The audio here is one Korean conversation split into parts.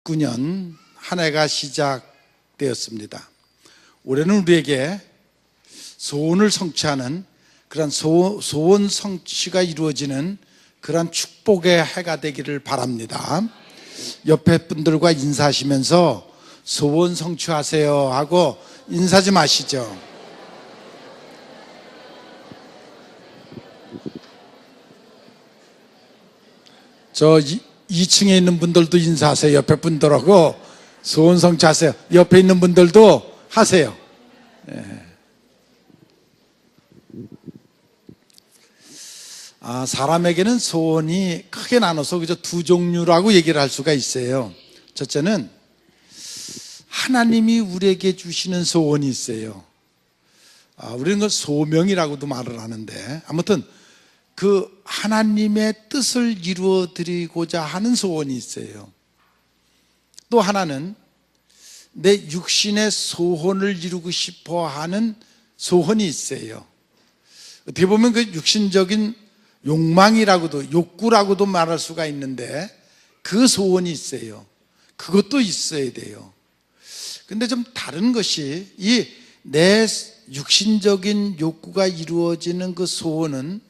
2019년 한 해가 시작되었습니다. 올해는 우리에게 소원을 성취하는 그런 소원 성취가 이루어지는 그런 축복의 해가 되기를 바랍니다. 옆에 분들과 인사하시면서 소원 성취하세요 하고 인사 좀 하시죠. 저 2층에 있는 분들도 인사하세요. 옆에 분들하고 소원 성취하세요. 옆에 있는 분들도 하세요. 사람에게는 소원이 크게 나눠서 그저 두 종류라고 얘기를 할 수가 있어요. 첫째는 하나님이 우리에게 주시는 소원이 있어요. 우리는 그걸 소명이라고도 말을 하는데, 아무튼 그 하나님의 뜻을 이루어 드리고자 하는 소원이 있어요. 또 하나는 내 육신의 소원을 이루고 싶어 하는 소원이 있어요. 어떻게 보면 그 육신적인 욕망이라고도, 욕구라고도 말할 수가 있는데, 그 소원이 있어요. 그것도 있어야 돼요. 근데 좀 다른 것이, 이 내 육신적인 욕구가 이루어지는 그 소원은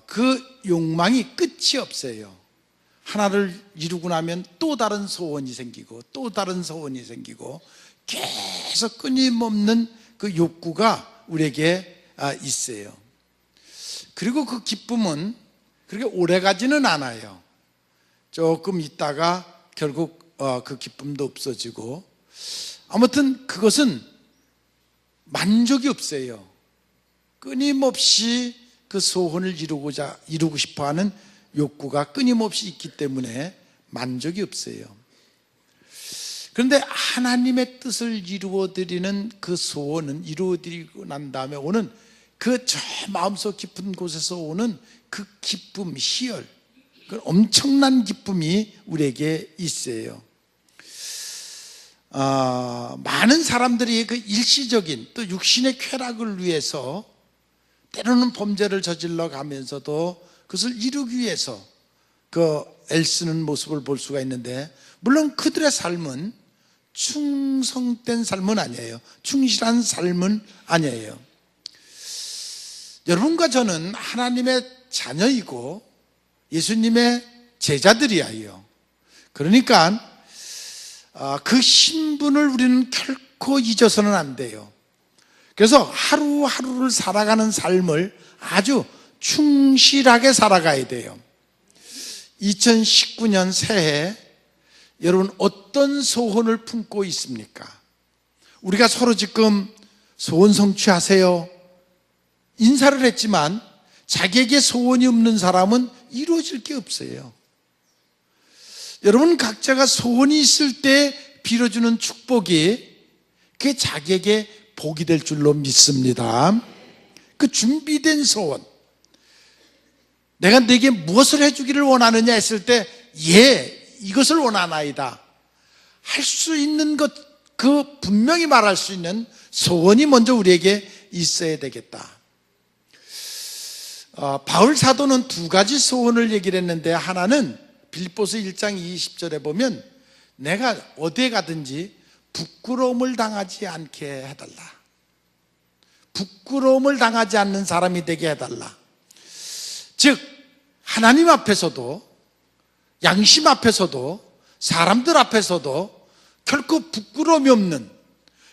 그 욕망이 끝이 없어요. 하나를 이루고 나면 또 다른 소원이 생기고 또 다른 소원이 생기고 계속 끊임없는 그 욕구가 우리에게 있어요. 그리고 그 기쁨은 그렇게 오래가지는 않아요. 조금 있다가 결국 그 기쁨도 없어지고, 아무튼 그것은 만족이 없어요. 끊임없이 그 소원을 이루고 싶어 하는 욕구가 끊임없이 있기 때문에 만족이 없어요. 그런데 하나님의 뜻을 이루어드리는 그 소원은, 이루어드리고 난 다음에 오는 그 저 마음속 깊은 곳에서 오는 그 기쁨, 희열, 그 엄청난 기쁨이 우리에게 있어요. 많은 사람들이 그 일시적인 또 육신의 쾌락을 위해서 때로는 범죄를 저질러 가면서도 그것을 이루기 위해서 그 애쓰는 모습을 볼 수가 있는데, 물론 그들의 삶은 충성된 삶은 아니에요. 충실한 삶은 아니에요. 여러분과 저는 하나님의 자녀이고 예수님의 제자들이에요. 그러니까 그 신분을 우리는 결코 잊어서는 안 돼요. 그래서 하루하루를 살아가는 삶을 아주 충실하게 살아가야 돼요. 2019년 새해 여러분 어떤 소원을 품고 있습니까? 우리가 서로 지금 소원 성취하세요 인사를 했지만 자기에게 소원이 없는 사람은 이루어질 게 없어요. 여러분 각자가 소원이 있을 때 빌어주는 축복이 그게 자기에게 복이 될 줄로 믿습니다. 그 준비된 소원, 내가 네게 무엇을 해주기를 원하느냐 했을 때 이것을 원하나이다 할 수 있는 것, 그 분명히 말할 수 있는 소원이 먼저 우리에게 있어야 되겠다. 바울 사도는 두 가지 소원을 얘기를 했는데, 하나는 빌립보서 1장 20절에 보면 내가 어디에 가든지 부끄러움을 당하지 않게 해달라, 부끄러움을 당하지 않는 사람이 되게 해달라. 즉 하나님 앞에서도 양심 앞에서도 사람들 앞에서도 결코 부끄러움이 없는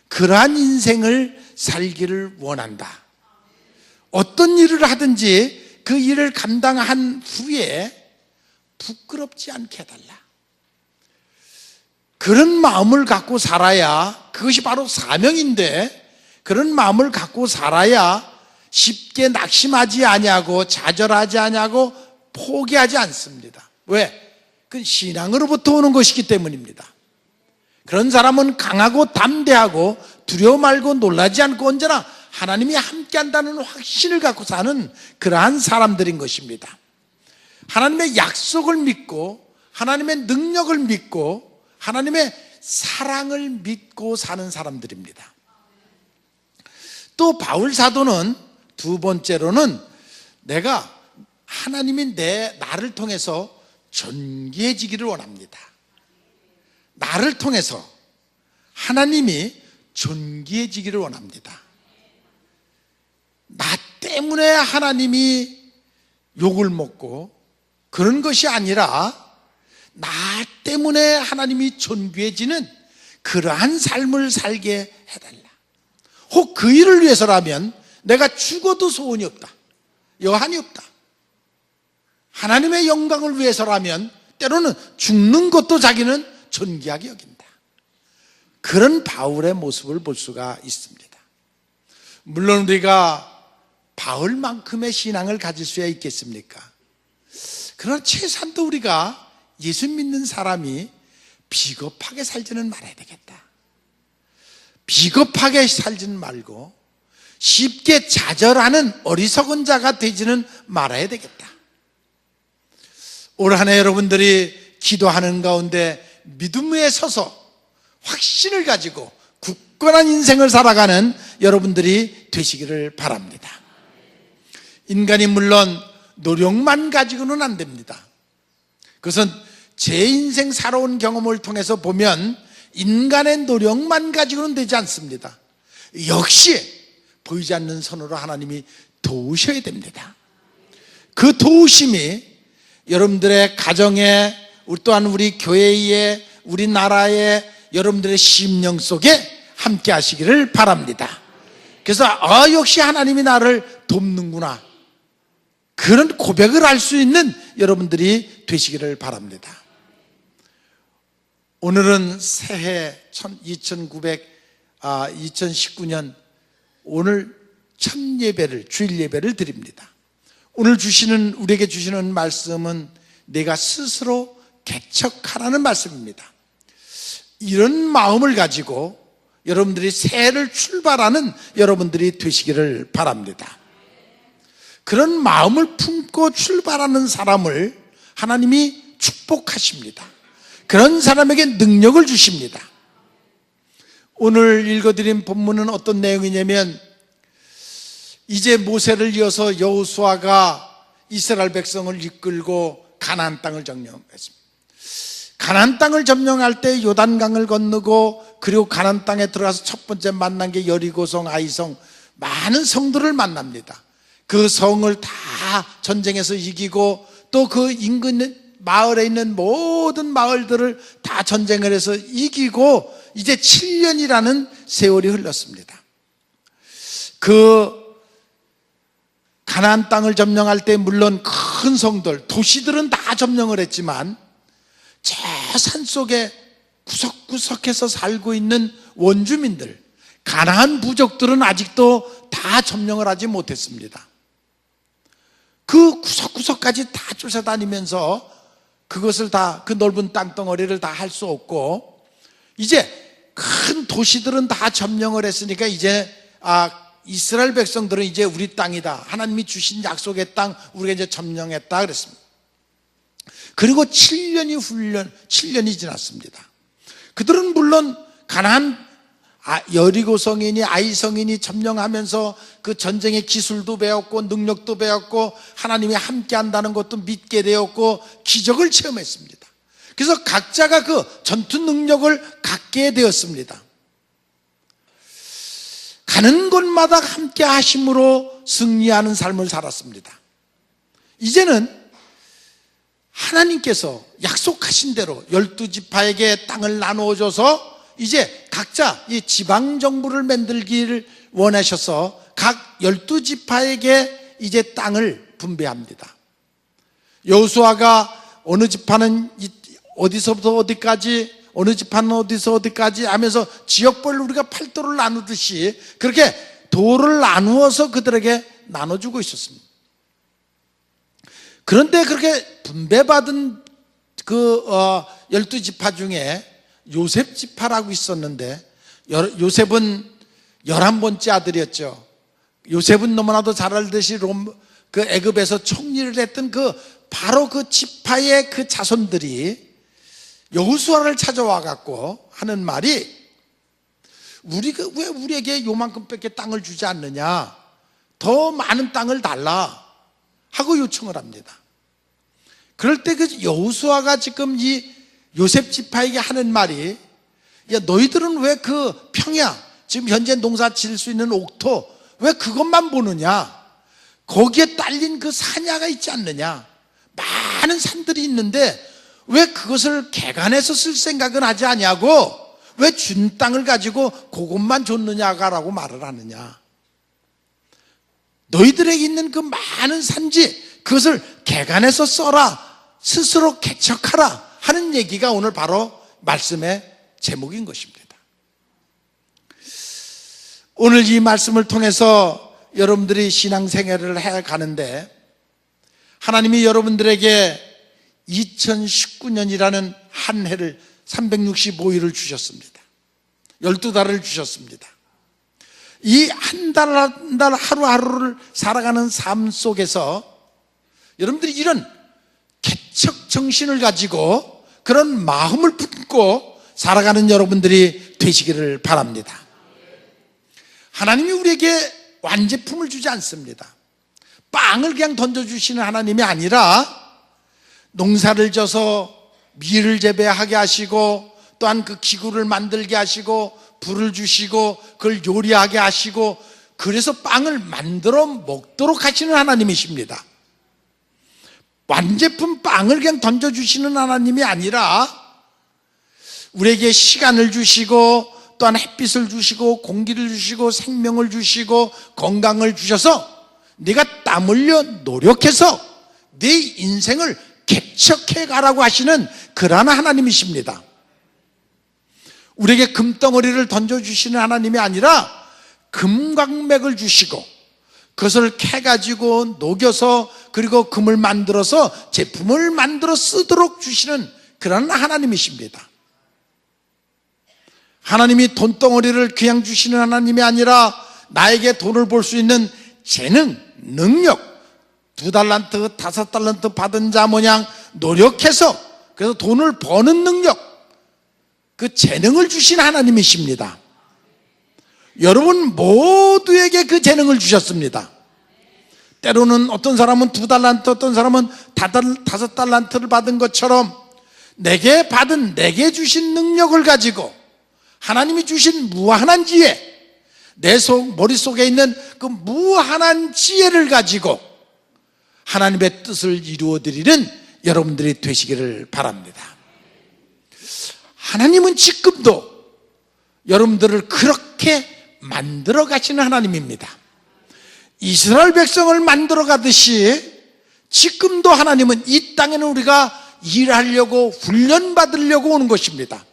그러한 인생을 살기를 원한다. 어떤 일을 하든지 그 일을 감당한 후에 부끄럽지 않게 해달라. 그런 마음을 갖고 살아야, 그것이 바로 사명인데, 그런 마음을 갖고 살아야 쉽게 낙심하지 아니하고 좌절하지 아니하고 포기하지 않습니다. 왜? 그건 신앙으로부터 오는 것이기 때문입니다. 그런 사람은 강하고 담대하고 두려워 말고 놀라지 않고 언제나 하나님이 함께한다는 확신을 갖고 사는 그러한 사람들인 것입니다. 하나님의 약속을 믿고 하나님의 능력을 믿고 하나님의 사랑을 믿고 사는 사람들입니다. 또 바울 사도는 두 번째로는 내가 하나님이 나를 통해서 존귀해지기를 원합니다. 나를 통해서 하나님이 존귀해지기를 원합니다. 나 때문에 하나님이 욕을 먹고 그런 것이 아니라 나 때문에 하나님이 존귀해지는 그러한 삶을 살게 해달라. 혹 그 일을 위해서라면 내가 죽어도 소원이 없다, 여한이 없다. 하나님의 영광을 위해서라면 때로는 죽는 것도 자기는 존귀하게 여긴다. 그런 바울의 모습을 볼 수가 있습니다. 물론 우리가 바울만큼의 신앙을 가질 수야 있겠습니까? 그러나 최소한도 우리가 예수 믿는 사람이 비겁하게 살지는 말아야 되겠다. 비겁하게 살지는 말고 쉽게 좌절하는 어리석은 자가 되지는 말아야 되겠다. 올 한 해 여러분들이 기도하는 가운데 믿음 위에 서서 확신을 가지고 굳건한 인생을 살아가는 여러분들이 되시기를 바랍니다. 인간이 물론 노력만 가지고는 안 됩니다. 그것은 제 인생 살아온 경험을 통해서 보면 인간의 노력만 가지고는 되지 않습니다. 역시 보이지 않는 손으로 하나님이 도우셔야 됩니다. 그 도우심이 여러분들의 가정에, 또한 우리 교회에, 우리나라에, 여러분들의 심령 속에 함께 하시기를 바랍니다. 그래서 역시 하나님이 나를 돕는구나, 그런 고백을 할 수 있는 여러분들이 되시기를 바랍니다. 오늘은 새해 2019년 오늘 첫 예배를, 주일 예배를 드립니다. 오늘 우리에게 주시는 말씀은 내가 스스로 개척하라는 말씀입니다. 이런 마음을 가지고 여러분들이 새해를 출발하는 여러분들이 되시기를 바랍니다. 그런 마음을 품고 출발하는 사람을 하나님이 축복하십니다. 그런 사람에게 능력을 주십니다. 오늘 읽어드린 본문은 어떤 내용이냐면, 이제 모세를 이어서 여호수아가 이스라엘 백성을 이끌고 가나안 땅을 점령했습니다. 가나안 땅을 점령할 때 요단강을 건너고, 그리고 가나안 땅에 들어가서 첫 번째 만난 게 여리고성, 아이성, 많은 성들을 만납니다. 그 성을 다 전쟁에서 이기고, 또 그 인근 마을에 있는 모든 마을들을 다 전쟁을 해서 이기고, 이제 7년이라는 세월이 흘렀습니다. 그 가나안 땅을 점령할 때 물론 큰 성들, 도시들은 다 점령을 했지만 저 산속에 구석구석해서 살고 있는 원주민들, 가나안 부족들은 아직도 다 점령을 하지 못했습니다. 그 구석구석까지 다 쫓아다니면서 그것을 다, 그 넓은 땅덩어리를 다 할 수 없고, 이제 큰 도시들은 다 점령을 했으니까 이제 이스라엘 백성들은 이제 우리 땅이다, 하나님이 주신 약속의 땅 우리가 이제 점령했다 그랬습니다. 그리고 7년이 지났습니다. 그들은 물론 가나안 여리고성이니 아이성이니 점령하면서 그 전쟁의 기술도 배웠고 능력도 배웠고 하나님이 함께 한다는 것도 믿게 되었고 기적을 체험했습니다. 그래서 각자가 그 전투 능력을 갖게 되었습니다. 가는 곳마다 함께 하심으로 승리하는 삶을 살았습니다. 이제는 하나님께서 약속하신 대로 12지파에게 땅을 나누어줘서 이제 각자 이 지방정부를 만들기를 원하셔서 각 12지파에게 이제 땅을 분배합니다. 여호수아가 어느 지파는 어디서부터 어디까지, 어느 지파는 어디서 어디까지 하면서 지역별로 우리가 팔도를 나누듯이 그렇게 도를 나누어서 그들에게 나눠주고 있었습니다. 그런데 그렇게 분배받은 그 12지파 중에 요셉 지파라고 있었는데, 요셉은 11번째 아들이었죠. 요셉은 너무나도 잘 알듯이 그 애굽에서 총리를 했던 바로 그 지파의 그 자손들이 여호수아를 찾아와 갖고 하는 말이, 왜 우리에게 요만큼밖에 땅을 주지 않느냐, 더 많은 땅을 달라 하고 요청을 합니다. 그럴 때 그 여호수아가 지금 이 요셉 지파에게 하는 말이, 야, 너희들은 왜 그 평야, 지금 현재 농사 지을 수 있는 옥토, 왜 그것만 보느냐? 거기에 딸린 그 산야가 있지 않느냐? 많은 산들이 있는데 왜 그것을 개간해서 쓸 생각은 하지 아니하고 왜 준 땅을 가지고 그것만 줬느냐라고 말을 하느냐? 너희들에게 있는 그 많은 산지, 그것을 개간해서 써라, 스스로 개척하라 하는 얘기가 오늘 바로 말씀의 제목인 것입니다. 오늘 이 말씀을 통해서 여러분들이 신앙생활을 해 가는데, 하나님이 여러분들에게 2019년이라는 한 해를 365일을 주셨습니다. 12달을 주셨습니다. 이 한 달 한 달 하루하루를 살아가는 삶 속에서 여러분들이 이런 개척 정신을 가지고 그런 마음을 품고 살아가는 여러분들이 되시기를 바랍니다. 하나님이 우리에게 완제품을 주지 않습니다. 빵을 그냥 던져주시는 하나님이 아니라 농사를 져서 밀을 재배하게 하시고, 또한 그 기구를 만들게 하시고, 불을 주시고 그걸 요리하게 하시고, 그래서 빵을 만들어 먹도록 하시는 하나님이십니다. 완제품 빵을 그냥 던져주시는 하나님이 아니라 우리에게 시간을 주시고, 또한 햇빛을 주시고 공기를 주시고 생명을 주시고 건강을 주셔서 네가 땀 흘려 노력해서 네 인생을 개척해 가라고 하시는 그러한 하나님이십니다. 우리에게 금덩어리를 던져주시는 하나님이 아니라 금광맥을 주시고 그것을 캐가지고 녹여서 그리고 금을 만들어서 제품을 만들어 쓰도록 주시는 그런 하나님이십니다. 하나님이 돈덩어리를 그냥 주시는 하나님이 아니라 나에게 돈을 벌 수 있는 재능, 능력, 2달란트, 5달란트 받은 자 모양 노력해서 그래서 돈을 버는 능력, 그 재능을 주신 하나님이십니다. 여러분 모두에게 그 재능을 주셨습니다. 때로는 어떤 사람은 2달란트, 어떤 사람은 5달란트를 받은 것처럼 내게 주신 능력을 가지고 하나님이 주신 무한한 지혜, 내 머릿속에 있는 그 무한한 지혜를 가지고 하나님의 뜻을 이루어드리는 여러분들이 되시기를 바랍니다. 하나님은 지금도 여러분들을 그렇게 만들어 가시는 하나님입니다. 이스라엘 백성을 만들어 가듯이 지금도 하나님은 이 땅에는 우리가 일하려고 훈련받으려고 오는 것입니다.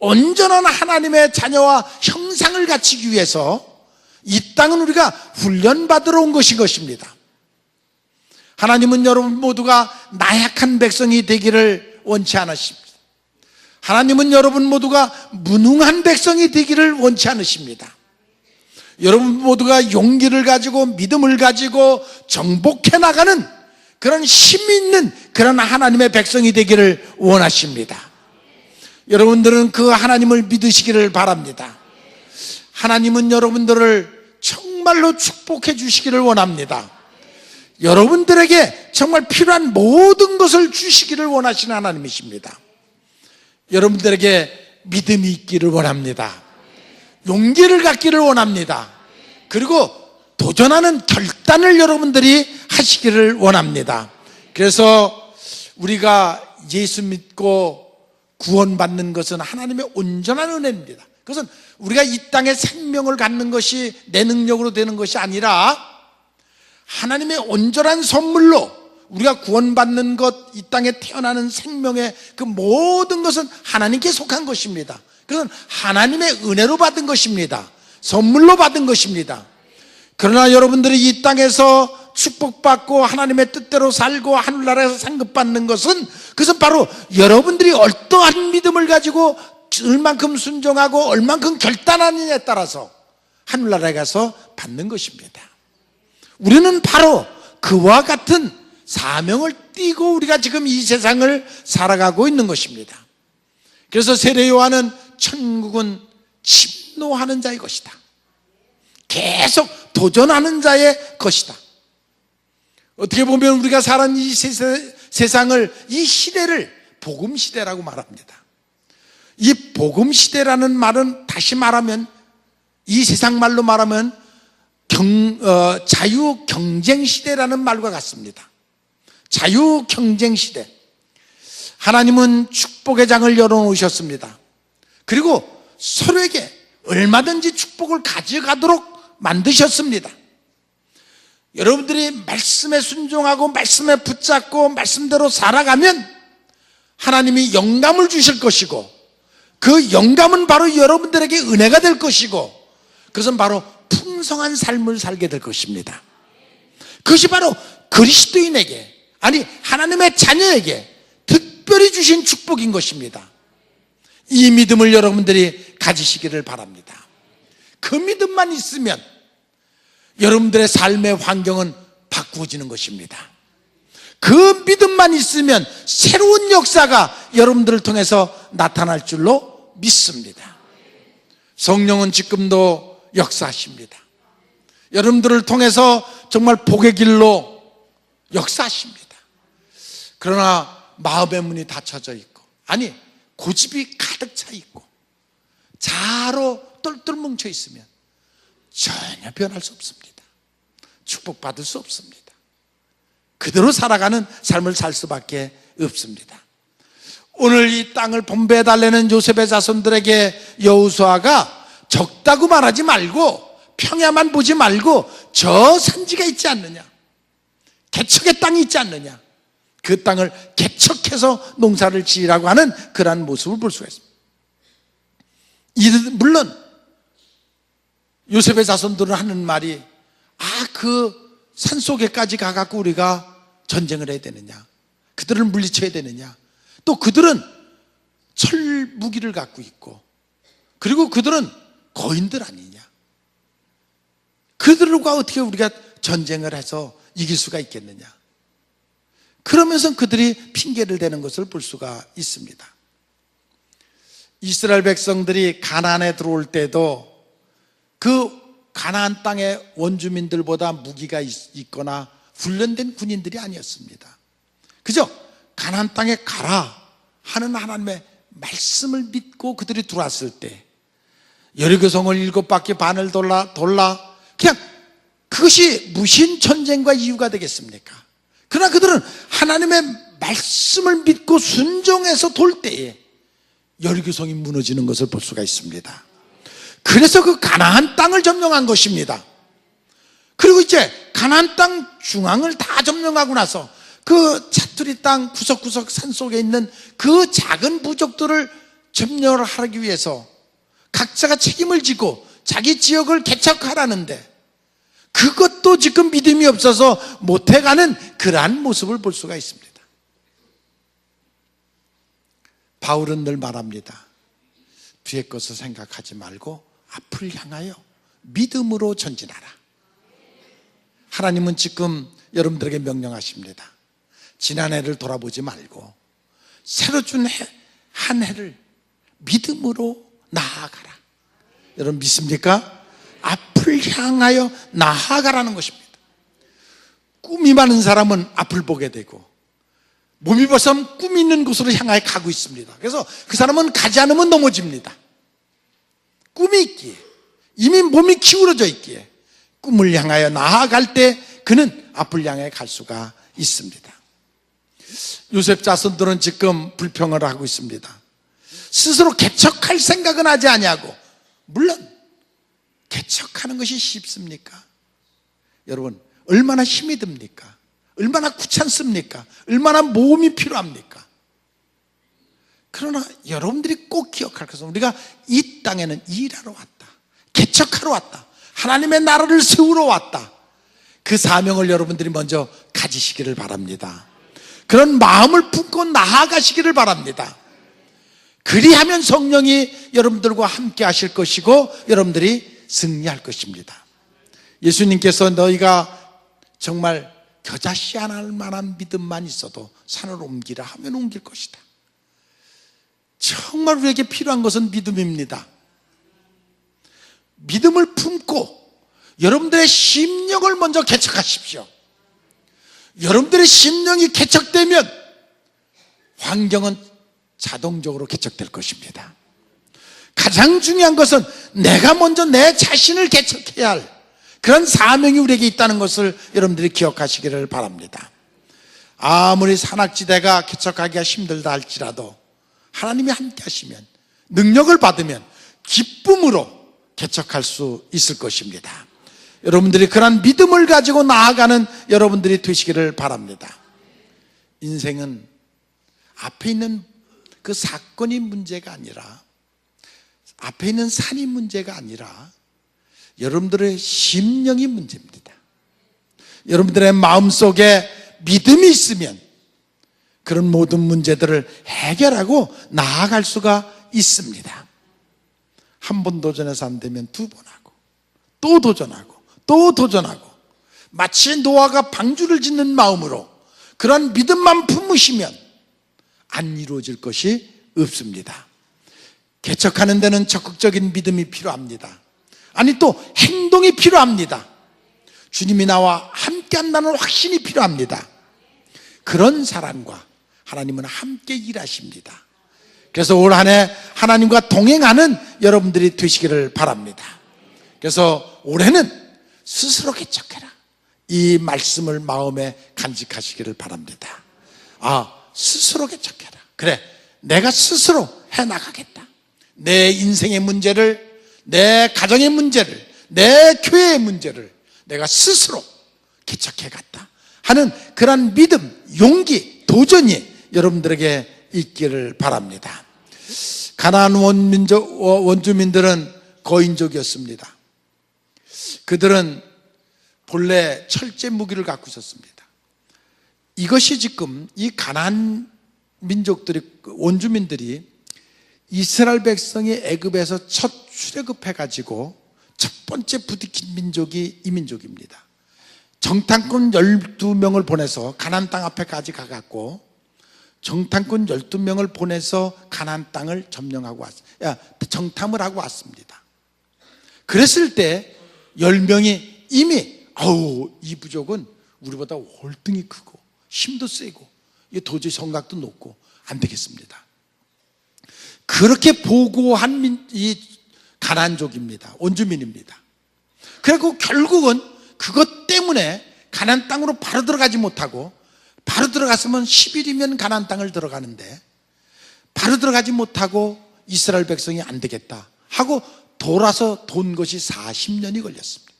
온전한 하나님의 자녀와 형상을 갖추기 위해서 이 땅은 우리가 훈련받으러 온 것입니다. 하나님은 여러분 모두가 나약한 백성이 되기를 원치 않으십니다. 하나님은 여러분 모두가 무능한 백성이 되기를 원치 않으십니다. 여러분 모두가 용기를 가지고 믿음을 가지고 정복해 나가는 그런 힘 있는 그런 하나님의 백성이 되기를 원하십니다. 여러분들은 그 하나님을 믿으시기를 바랍니다. 하나님은 여러분들을 정말로 축복해 주시기를 원합니다. 여러분들에게 정말 필요한 모든 것을 주시기를 원하시는 하나님이십니다. 여러분들에게 믿음이 있기를 원합니다. 용기를 갖기를 원합니다. 그리고 도전하는 결단을 여러분들이 하시기를 원합니다. 그래서 우리가 예수 믿고 구원받는 것은 하나님의 온전한 은혜입니다. 그것은 우리가 이 땅에 생명을 갖는 것이 내 능력으로 되는 것이 아니라 하나님의 온전한 선물로 우리가 구원받는 것, 이 땅에 태어나는 생명의 그 모든 것은 하나님께 속한 것입니다. 그것은 하나님의 은혜로 받은 것입니다. 선물로 받은 것입니다. 그러나 여러분들이 이 땅에서 축복받고 하나님의 뜻대로 살고 하늘나라에서 상급받는 것은 그것은 바로 여러분들이 어떠한 믿음을 가지고 얼만큼 순종하고 얼만큼 결단하느냐에 따라서 하늘나라에 가서 받는 것입니다. 우리는 바로 그와 같은 사명을 띠고 우리가 지금 이 세상을 살아가고 있는 것입니다. 그래서 세례 요한은 천국은 침노하는 자의 것이다, 계속 도전하는 자의 것이다. 어떻게 보면 우리가 사는 이 세상을, 이 시대를 복음 시대라고 말합니다. 이 복음 시대라는 말은 다시 말하면, 이 세상 말로 말하면 자유 경쟁 시대라는 말과 같습니다. 자유 경쟁 시대. 하나님은 축복의 장을 열어놓으셨습니다. 그리고 서로에게 얼마든지 축복을 가져가도록 만드셨습니다. 여러분들이 말씀에 순종하고 말씀에 붙잡고 말씀대로 살아가면 하나님이 영감을 주실 것이고, 그 영감은 바로 여러분들에게 은혜가 될 것이고, 그것은 바로 풍성한 삶을 살게 될 것입니다. 그것이 바로 그리스도인에게, 아니 하나님의 자녀에게 특별히 주신 축복인 것입니다. 이 믿음을 여러분들이 가지시기를 바랍니다. 그 믿음만 있으면 여러분들의 삶의 환경은 바꾸어지는 것입니다. 그 믿음만 있으면 새로운 역사가 여러분들을 통해서 나타날 줄로 믿습니다. 성령은 지금도 역사하십니다. 여러분들을 통해서 정말 복의 길로 역사하십니다. 그러나 마음의 문이 닫혀져 있고, 아니 고집이 가득 차 있고 자로 똘똘 뭉쳐 있으면 전혀 변할 수 없습니다. 축복받을 수 없습니다. 그대로 살아가는 삶을 살 수밖에 없습니다. 오늘 이 땅을 분배해달라는 요셉의 자손들에게 여호수아가 적다고 말하지 말고, 평야만 보지 말고 저 산지가 있지 않느냐, 개척의 땅이 있지 않느냐, 그 땅을 개척해서 농사를 지으라고 하는 그러한 모습을 볼 수가 있습니다. 물론 요셉의 자손들은 하는 말이, 그 산속에까지 가갖고 우리가 전쟁을 해야 되느냐, 그들을 물리쳐야 되느냐, 또 그들은 철 무기를 갖고 있고, 그리고 그들은 거인들 아니냐, 그들과 어떻게 우리가 전쟁을 해서 이길 수가 있겠느냐, 그러면서 그들이 핑계를 대는 것을 볼 수가 있습니다. 이스라엘 백성들이 가나안에 들어올 때도 그 가나안 땅의 원주민들보다 무기가 있거나 훈련된 군인들이 아니었습니다. 그저 가나안 땅에 가라 하는 하나님의 말씀을 믿고 그들이 들어왔을 때 여리고성을 7바퀴 반을 돌라 그냥 그것이 무슨 전쟁과 이유가 되겠습니까? 그러나 그들은 하나님의 말씀을 믿고 순종해서 돌 때에 여리고성이 무너지는 것을 볼 수가 있습니다. 그래서 그 가나안 땅을 점령한 것입니다. 그리고 이제 가나안 땅 중앙을 다 점령하고 나서 그 자투리 땅 구석구석 산속에 있는 그 작은 부족들을 점령을 하기 위해서 각자가 책임을 지고 자기 지역을 개척하라는데, 그것도 지금 믿음이 없어서 못해가는 그러한 모습을 볼 수가 있습니다. 바울은 늘 말합니다. 뒤의 것을 생각하지 말고 앞을 향하여 믿음으로 전진하라. 하나님은 지금 여러분들에게 명령하십니다. 지난 해를 돌아보지 말고 새로 준 한 해를 믿음으로 나아가라. 여러분 믿습니까? 앞을 향하여 나아가라는 것입니다. 꿈이 많은 사람은 앞을 보게 되고, 몸이 벗으면 꿈이 있는 곳으로 향하여 가고 있습니다. 그래서 그 사람은 가지 않으면 넘어집니다. 꿈이 있기에, 이미 몸이 기울어져 있기에 꿈을 향하여 나아갈 때 그는 앞을 향해 갈 수가 있습니다. 요셉 자손들은 지금 불평을 하고 있습니다. 스스로 개척할 생각은 하지 아니하고, 물론 개척하는 것이 쉽습니까? 여러분, 얼마나 힘이 듭니까? 얼마나 귀찮습니까? 얼마나 모험이 필요합니까? 그러나 여러분들이 꼭 기억할 것은, 우리가 이 땅에는 일하러 왔다, 개척하러 왔다, 하나님의 나라를 세우러 왔다. 그 사명을 여러분들이 먼저 가지시기를 바랍니다. 그런 마음을 품고 나아가시기를 바랍니다. 그리하면 성령이 여러분들과 함께 하실 것이고 여러분들이 승리할 것입니다. 예수님께서 너희가 정말 겨자씨 하나 할 만한 믿음만 있어도 산을 옮기라 하면 옮길 것이다. 정말 우리에게 필요한 것은 믿음입니다. 믿음을 품고 여러분들의 심령을 먼저 개척하십시오. 여러분들의 심령이 개척되면 환경은 자동적으로 개척될 것입니다. 가장 중요한 것은 내가 먼저 내 자신을 개척해야 할 그런 사명이 우리에게 있다는 것을 여러분들이 기억하시기를 바랍니다. 아무리 산악지대가 개척하기가 힘들다 할지라도 하나님이 함께 하시면, 능력을 받으면 기쁨으로 개척할 수 있을 것입니다. 여러분들이 그런 믿음을 가지고 나아가는 여러분들이 되시기를 바랍니다. 인생은 앞에 있는 그 사건이 문제가 아니라, 앞에 있는 산이 문제가 아니라 여러분들의 심령이 문제입니다. 여러분들의 마음속에 믿음이 있으면 그런 모든 문제들을 해결하고 나아갈 수가 있습니다. 한 번 도전해서 안 되면 두 번 하고, 또 도전하고, 또 도전하고, 마치 노아가 방주를 짓는 마음으로 그런 믿음만 품으시면 안 이루어질 것이 없습니다. 개척하는 데는 적극적인 믿음이 필요합니다. 아니, 또 행동이 필요합니다. 주님이 나와 함께 한다는 확신이 필요합니다. 그런 사람과 하나님은 함께 일하십니다. 그래서 올 한 해 하나님과 동행하는 여러분들이 되시기를 바랍니다. 그래서 올해는 스스로 개척해라, 이 말씀을 마음에 간직하시기를 바랍니다. 스스로 개척해라. 그래, 내가 스스로 해나가겠다. 내 인생의 문제를, 내 가정의 문제를, 내 교회의 문제를 내가 스스로 개척해갔다 하는 그런 믿음, 용기, 도전이 여러분들에게 있기를 바랍니다. 가나안 원주민들은 거인족이었습니다. 그들은 본래 철제 무기를 갖고 있었습니다. 이것이 지금 이 가나안 민족들이, 원주민들이 이스라엘 백성이 애굽에서 첫 출애굽해가지고 첫 번째 부딪힌 민족이 이 민족입니다. 정탐꾼 12명을 보내서 가나안 땅 앞에까지 가갖고 정탐꾼 12명을 보내서 가나안 땅을 점령하고 정탐을 하고 왔습니다. 그랬을 때 10명이 이미 이 부족은 우리보다 월등히 크고 힘도 세고 도저히 성각도 높고 안 되겠습니다. 그렇게 보고한 이 가나안족입니다. 원주민입니다. 그리고 결국은 그것 때문에 가나안 땅으로 바로 들어가지 못하고, 바로 들어갔으면 10일이면 가나안 땅을 들어가는데 바로 들어가지 못하고 이스라엘 백성이 안 되겠다 하고 돌아서 돈 것이 40년이 걸렸습니다.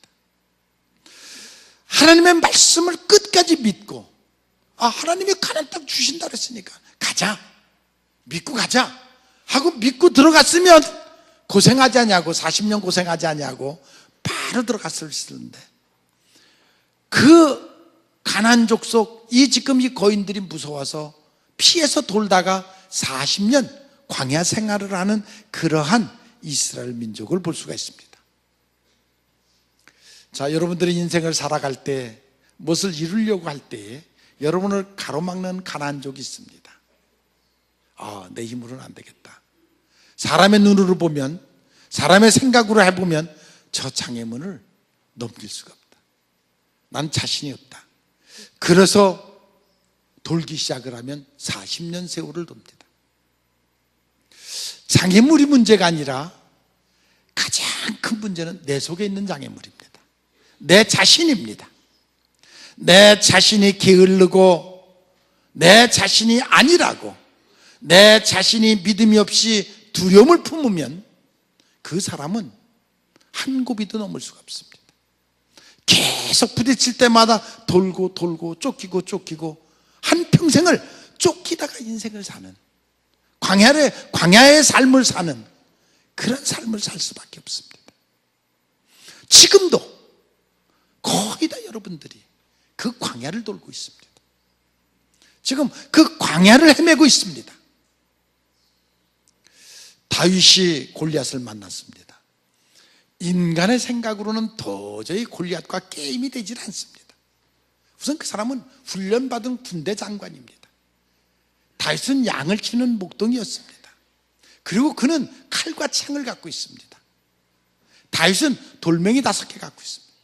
하나님의 말씀을 끝까지 믿고, 하나님이 가나안 땅 주신다 그랬으니까 가자, 믿고 가자 하고 믿고 들어갔으면 고생하지 않냐고, 40년 고생하지 않냐고 바로 들어갔을 텐데, 그 가나안 족속 지금 이 거인들이 무서워서 피해서 돌다가 40년 광야 생활을 하는 그러한 이스라엘 민족을 볼 수가 있습니다. 자, 여러분들의 인생을 살아갈 때, 무엇을 이루려고 할 때에 여러분을 가로막는 가나안족이 있습니다. 내 힘으로는 안 되겠다. 사람의 눈으로 보면, 사람의 생각으로 해보면 저 장애물을 넘길 수가 없다. 난 자신이 없다. 그래서 돌기 시작을 하면 40년 세월을 돕니다. 장애물이 문제가 아니라 가장 큰 문제는 내 속에 있는 장애물입니다. 내 자신입니다. 내 자신이 게으르고, 내 자신이 아니라고, 내 자신이 믿음이 없이 두려움을 품으면 그 사람은 한 고비도 넘을 수가 없습니다. 계속 부딪힐 때마다 돌고 돌고 쫓기고 한평생을 쫓기다가 인생을 사는, 광야의 삶을 사는 그런 삶을 살 수밖에 없습니다. 지금도 거의 다 여러분들이 그 광야를 돌고 있습니다. 지금 그 광야를 헤매고 있습니다. 다윗이 골리앗을 만났습니다. 인간의 생각으로는 도저히 골리앗과 게임이 되질 않습니다. 우선 그 사람은 훈련받은 군대 장관입니다. 다윗은 양을 치는 목동이었습니다. 그리고 그는 칼과 창을 갖고 있습니다. 다윗은 돌멩이 5개 갖고 있습니다.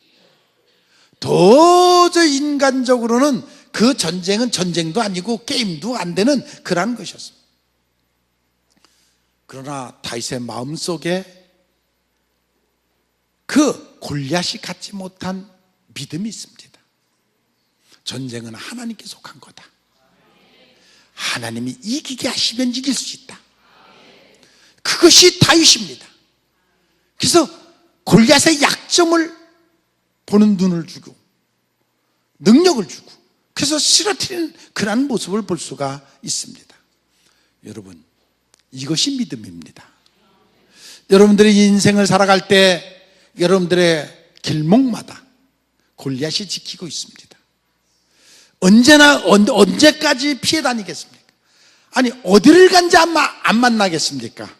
도저히 인간적으로는 그 전쟁은 전쟁도 아니고 게임도 안 되는 그러한 것이었습니다. 그러나 다윗의 마음속에 그 골리앗이 갖지 못한 믿음이 있습니다. 전쟁은 하나님께 속한 거다. 하나님이 이기게 하시면 이길 수 있다. 그것이 다윗입니다. 그래서 골리앗의 약점을 보는 눈을 주고 능력을 주고 그래서 쓰러뜨리는 그러한 모습을 볼 수가 있습니다. 여러분, 이것이 믿음입니다. 여러분들이 인생을 살아갈 때 여러분들의 길목마다 골리앗이 지키고 있습니다. 언제까지 피해 다니겠습니까? 아니, 어디를 간지 안 만나겠습니까?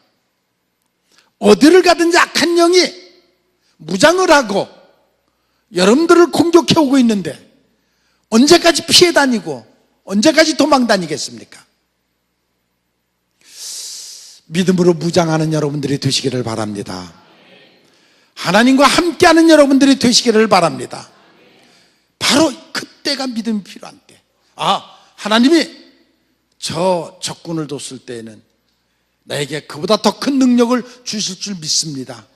어디를 가든지 악한 영이 무장을 하고 여러분들을 공격해 오고 있는데 언제까지 피해 다니고 언제까지 도망 다니겠습니까? 믿음으로 무장하는 여러분들이 되시기를 바랍니다. 하나님과 함께하는 여러분들이 되시기를 바랍니다. 바로 그때가 믿음이 필요한 때. 하나님이 저 적군을 뒀을 때에는 나에게 그보다 더 큰 능력을 주실 줄 믿습니다.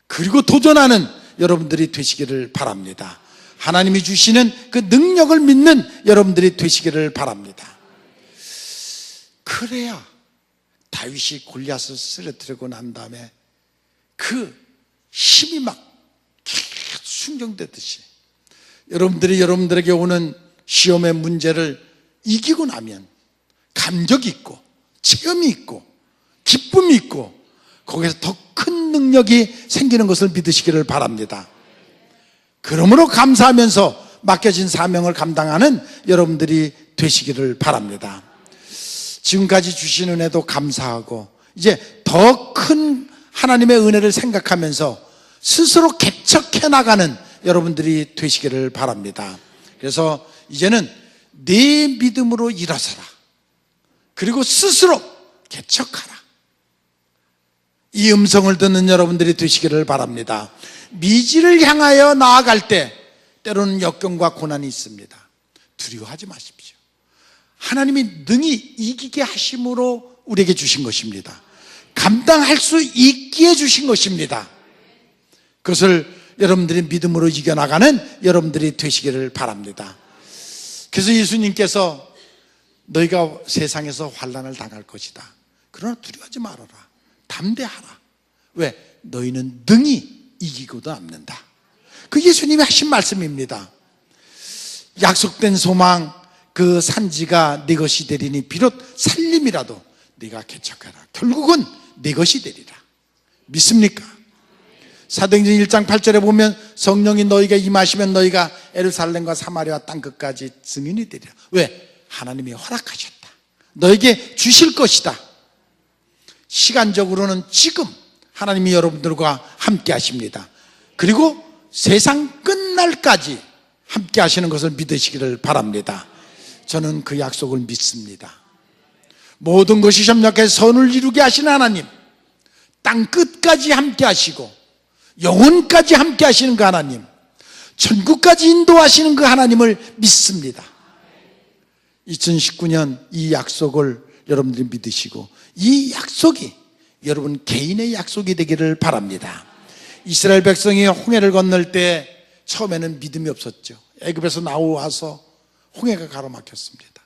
그리고 도전하는 여러분들이 되시기를 바랍니다. 하나님이 주시는 그 능력을 믿는 여러분들이 되시기를 바랍니다. 그래야 다윗이 골리앗을 쓰러뜨리고 난 다음에 그 힘이 막 계속 충전되듯이 여러분들이 여러분들에게 오는 시험의 문제를 이기고 나면 감격이 있고 체험이 있고 기쁨이 있고 거기서 더 큰 능력이 생기는 것을 믿으시기를 바랍니다. 그러므로 감사하면서 맡겨진 사명을 감당하는 여러분들이 되시기를 바랍니다. 지금까지 주신 은혜도 감사하고 이제 더 큰 하나님의 은혜를 생각하면서 스스로 개척해 나가는 여러분들이 되시기를 바랍니다. 그래서 이제는 내 믿음으로 일어서라. 그리고 스스로 개척하라. 이 음성을 듣는 여러분들이 되시기를 바랍니다. 미지를 향하여 나아갈 때 때로는 역경과 고난이 있습니다. 두려워하지 마십시오. 하나님이 능히 이기게 하심으로 우리에게 주신 것입니다. 감당할 수 있기에 주신 것입니다. 그것을 여러분들이 믿음으로 이겨나가는 여러분들이 되시기를 바랍니다. 그래서 예수님께서 너희가 세상에서 환난을 당할 것이다. 그러나 두려워하지 말아라. 담대하라. 왜? 너희는 능히 이기고도 남는다. 그 예수님이 하신 말씀입니다. 약속된 소망, 그 산지가 네 것이 되리니 비록 살림이라도 네가 개척하라. 결국은 네 것이 되리라. 믿습니까? 사도행전 1장 8절에 보면 성령이 너희에게 임하시면 너희가 예루살렘과 사마리아 땅 끝까지 증인이 되리라. 왜? 하나님이 허락하셨다. 너에게 주실 것이다. 시간적으로는 지금 하나님이 여러분들과 함께 하십니다. 그리고 세상 끝날까지 함께 하시는 것을 믿으시기를 바랍니다. 저는 그 약속을 믿습니다. 모든 것이 협력해 선을 이루게 하시는 하나님, 땅 끝까지 함께 하시고 영혼까지 함께 하시는 그 하나님, 천국까지 인도하시는 그 하나님을 믿습니다. 2019년 이 약속을 여러분들이 믿으시고 이 약속이 여러분 개인의 약속이 되기를 바랍니다. 이스라엘 백성이 홍해를 건널 때 처음에는 믿음이 없었죠. 애굽에서 나와서 홍해가 가로막혔습니다.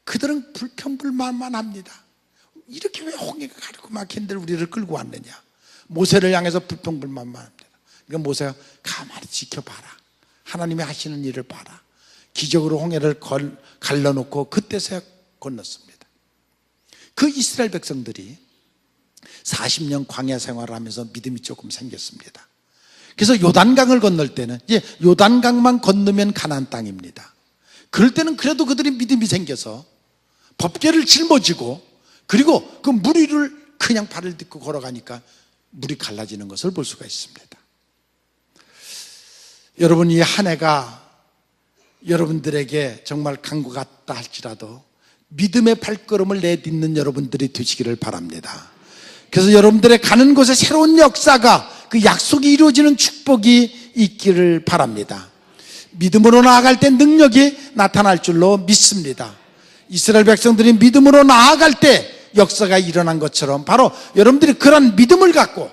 그들은 불평불만만 합니다. 이렇게 왜 홍해가 가로막힌 데를 우리를 끌고 왔느냐. 모세를 향해서 불평불만만 합니다. 그러니까 모세가 가만히 지켜봐라. 하나님이 하시는 일을 봐라. 기적으로 홍해를 갈라놓고 그때서야 건넜습니다. 그 이스라엘 백성들이 40년 광야 생활을 하면서 믿음이 조금 생겼습니다. 그래서 요단강을 건널 때는 이제 요단강만 건너면 가나안 땅입니다. 그럴 때는 그래도 그들이 믿음이 생겨서 법궤를 짊어지고 그리고 그 물 위를 그냥 발을 딛고 걸어가니까 물이 갈라지는 것을 볼 수가 있습니다. 여러분, 이 한 해가 여러분들에게 정말 강구 같다 할지라도 믿음의 발걸음을 내딛는 여러분들이 되시기를 바랍니다. 그래서 여러분들의 가는 곳에 새로운 역사가 그 약속이 이루어지는 축복이 있기를 바랍니다. 믿음으로 나아갈 때 능력이 나타날 줄로 믿습니다. 이스라엘 백성들이 믿음으로 나아갈 때 역사가 일어난 것처럼 바로 여러분들이 그런 믿음을 갖고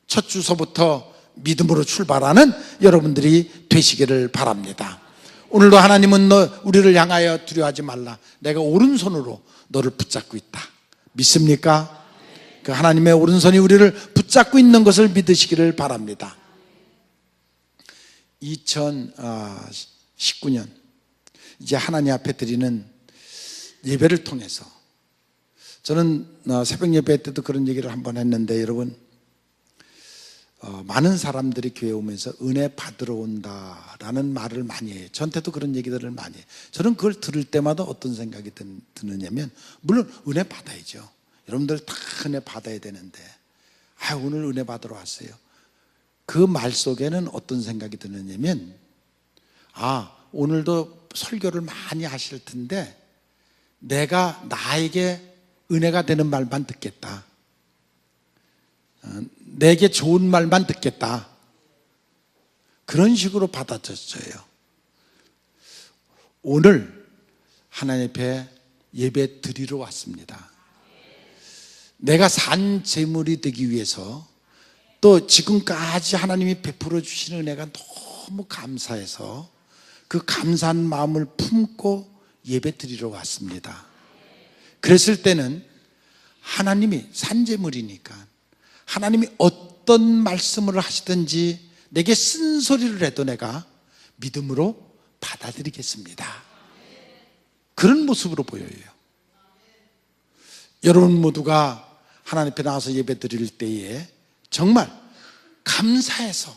첫 주소부터 믿음으로 출발하는 여러분들이 되시기를 바랍니다. 오늘도 하나님은 우리를 향하여 두려워하지 말라, 내가 오른손으로 너를 붙잡고 있다. 믿습니까? 그 하나님의 오른손이 우리를 붙잡고 있는 것을 믿으시기를 바랍니다. 2019년 이제 하나님 앞에 드리는 예배를 통해서 저는 새벽 예배 때도 그런 얘기를 한번 했는데, 여러분, 많은 사람들이 교회 오면서 은혜 받으러 온다라는 말을 많이 해요. 저한테도 그런 얘기들을 많이 해요. 저는 그걸 들을 때마다 어떤 생각이 드느냐면, 물론 은혜 받아야죠. 여러분들 다 은혜 받아야 되는데, 오늘 은혜 받으러 왔어요. 그 말 속에는 어떤 생각이 드느냐면, 오늘도 설교를 많이 하실 텐데 내가 나에게 은혜가 되는 말만 듣겠다, 내게 좋은 말만 듣겠다, 그런 식으로 받아들여져요. 오늘 하나님 앞에 예배 드리러 왔습니다. 내가 산 제물이 되기 위해서, 또 지금까지 하나님이 베풀어 주시는 은혜가 너무 감사해서 그 감사한 마음을 품고 예배 드리러 왔습니다. 그랬을 때는 하나님이 산제물이니까 하나님이 어떤 말씀을 하시든지 내게 쓴소리를 해도 내가 믿음으로 받아들이겠습니다. 그런 모습으로 보여요. 여러분 모두가 하나님 앞에 나와서 예배 드릴 때에 정말 감사해서,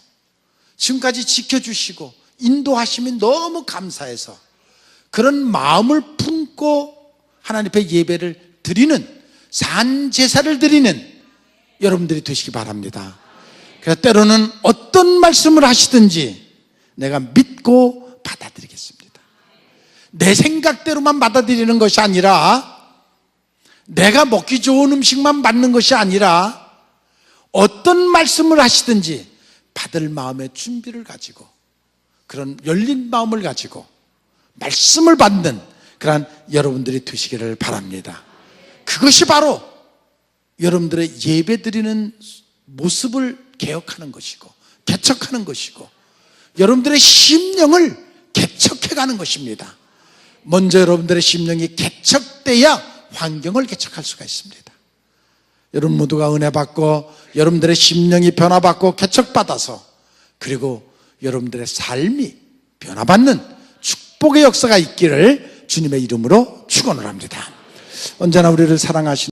지금까지 지켜주시고 인도하심이 너무 감사해서 그런 마음을 품고 하나님 앞에 예배를 드리는, 산 제사를 드리는 여러분들이 되시기 바랍니다. 그래서 때로는 어떤 말씀을 하시든지 내가 믿고 받아들이겠습니다. 내 생각대로만 받아들이는 것이 아니라, 내가 먹기 좋은 음식만 받는 것이 아니라, 어떤 말씀을 하시든지 받을 마음의 준비를 가지고, 그런 열린 마음을 가지고 말씀을 받는 그런 여러분들이 되시기를 바랍니다. 그것이 바로 여러분들의 예배드리는 모습을 개혁하는 것이고 개척하는 것이고 여러분들의 심령을 개척해가는 것입니다. 먼저 여러분들의 심령이 개척돼야 환경을 개척할 수가 있습니다. 여러분 모두가 은혜 받고 여러분들의 심령이 변화받고 개척받아서, 그리고 여러분들의 삶이 변화받는 축복의 역사가 있기를 주님의 이름으로 축원을 합니다. 언제나 우리를 사랑하시는